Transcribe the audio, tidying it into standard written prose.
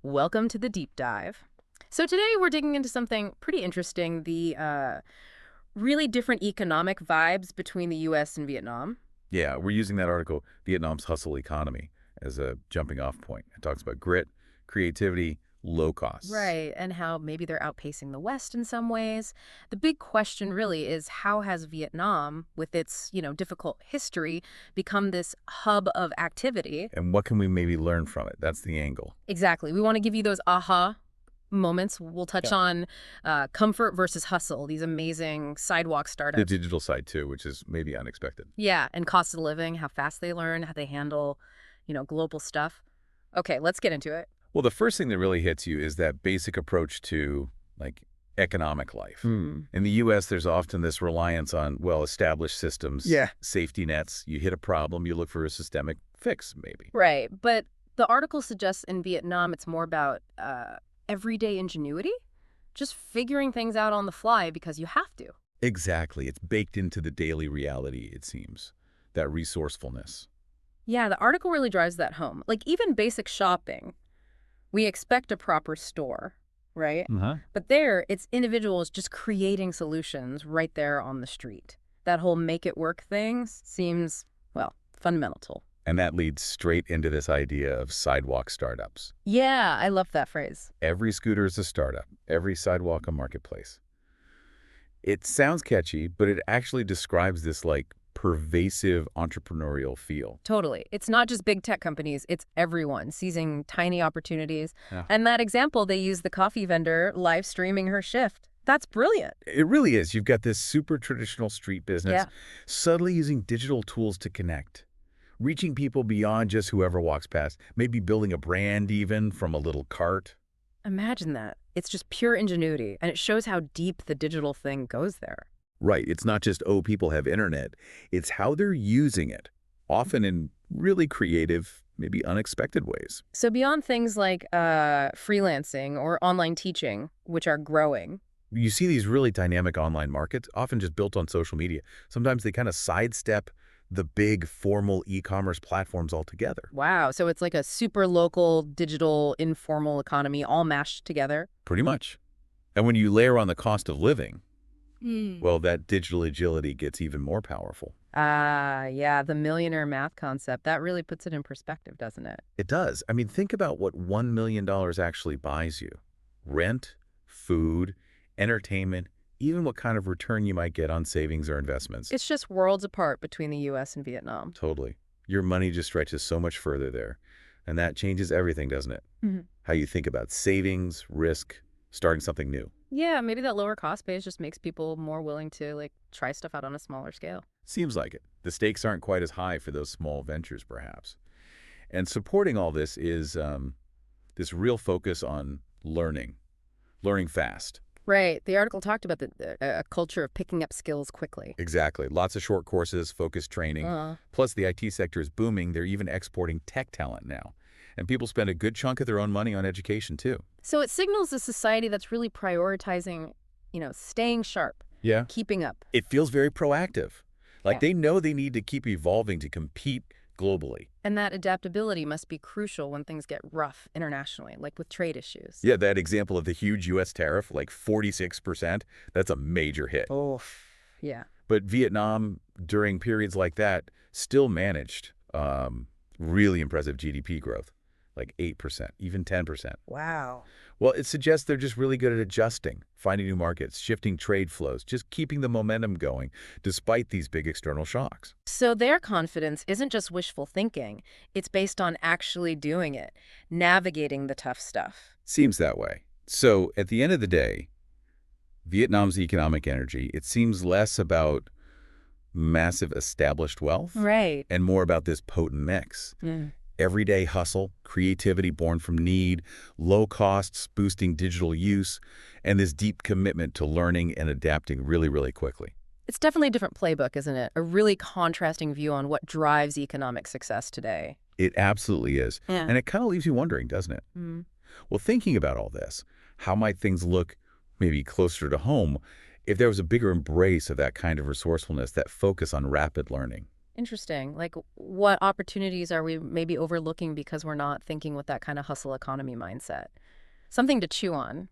Welcome to the deep dive. So today we're digging into something pretty interesting, the really different economic vibes between the US and Vietnam. Yeah, we're using that article, Vietnam's Hustle Economy, as a jumping off point. It talks about grit, creativity, low costs. Right, and how maybe they're outpacing the West in some ways. The big question really is how has Vietnam, with its, difficult history, become this hub of activity? And what can we maybe learn from it? That's the angle. Exactly. We want to give you those aha moments. We'll touch Yeah. on comfort versus hustle, these amazing sidewalk The startups. digital side, too, which is maybe unexpected. Yeah, and cost of living, how fast they learn, how they handle, global stuff. Okay, let's get into it. Well, the first thing that really hits you is that basic approach to, like, economic life. Hmm. In the U.S., there's often this reliance on well-established systems, Yeah. safety nets. You hit a problem, you look for a systemic fix, maybe. Right, but the article suggests in Vietnam it's more about everyday ingenuity, just figuring things out on the fly because you have to. Exactly. It's baked into the daily reality, it seems, that resourcefulness. Yeah, the article really drives that home. Like even basic shopping, we expect a proper store, right? Uh-huh. But there, it's individuals just creating solutions right there on the street. That whole make it work thing seems, well, fundamental. And that leads straight into this idea of sidewalk startups. Yeah, I love that phrase. Every scooter is a startup, every sidewalk a marketplace. It sounds catchy, but it actually describes this like pervasive entrepreneurial feel. Totally. It's not just big tech companies, it's everyone seizing tiny opportunities. Yeah. And that example, they use the coffee vendor live streaming her shift. That's brilliant. It really is. You've got this super traditional street business, Yeah. subtly using digital tools to connect, reaching people beyond just whoever walks past, maybe building a brand even from a little cart. Imagine that. It's just pure ingenuity, and it shows how deep the digital thing goes there. Right. It's not just, oh, people have internet. It's how they're using it, often in really creative, maybe unexpected ways. So beyond things like freelancing or online teaching, which are growing. You see these really dynamic online markets, often just built on social media. Sometimes they kind of sidestep the big formal e-commerce platforms altogether. Wow. So it's like a super local, digital, informal economy all mashed together. Pretty much. And when you layer on the cost of living, Mm. well, that digital agility gets even more powerful. Yeah, the millionaire math concept, that really puts it in perspective, doesn't it? It does. I mean, think about what $1 million actually buys you. Rent, food, entertainment, even what kind of return you might get on savings or investments. It's just worlds apart between the US and Vietnam. Totally. Your money just stretches so much further there. And that changes everything, doesn't it? Mhm. How you think about savings, risk, starting something new. Yeah, maybe that lower cost base just makes people more willing to try stuff out on a smaller scale. Seems like it. The stakes aren't quite as high for those small ventures, perhaps. And supporting all this is this real focus on learning fast. Right. The article talked about a culture of picking up skills quickly. Exactly. Lots of short courses, focused training. Plus, the IT sector is booming. They're even exporting tech talent now. And people spend a good chunk of their own money on education, too. So it signals a society that's really prioritizing, staying sharp, Yeah. keeping up. It feels very proactive. Like Yeah. they know they need to keep evolving to compete globally. And that adaptability must be crucial when things get rough internationally, like with trade issues. Yeah, that example of the huge U.S. tariff, like 46%, that's a major hit. Oh, yeah. But Vietnam, during periods like that, still managed really impressive GDP growth, like 8%, even 10%. Wow. Well, it suggests they're just really good at adjusting, finding new markets, shifting trade flows, just keeping the momentum going despite these big external shocks. So their confidence isn't just wishful thinking. It's based on actually doing it, navigating the tough stuff. Seems that way. So at the end of the day, Vietnam's economic energy, it seems less about massive established wealth Right. and more about this potent mix. Everyday hustle, creativity born from need, low costs boosting digital use, and this deep commitment to learning and adapting really, really quickly. It's definitely a different playbook, isn't it? A really contrasting view on what drives economic success today. It absolutely is. Yeah. And it kind of leaves you wondering, doesn't it? Mm. Well, thinking about all this, how might things look maybe closer to home if there was a bigger embrace of that kind of resourcefulness, that focus on rapid learning? Interesting. Like, what opportunities are we maybe overlooking because we're not thinking with that kind of hustle economy mindset? Something to chew on.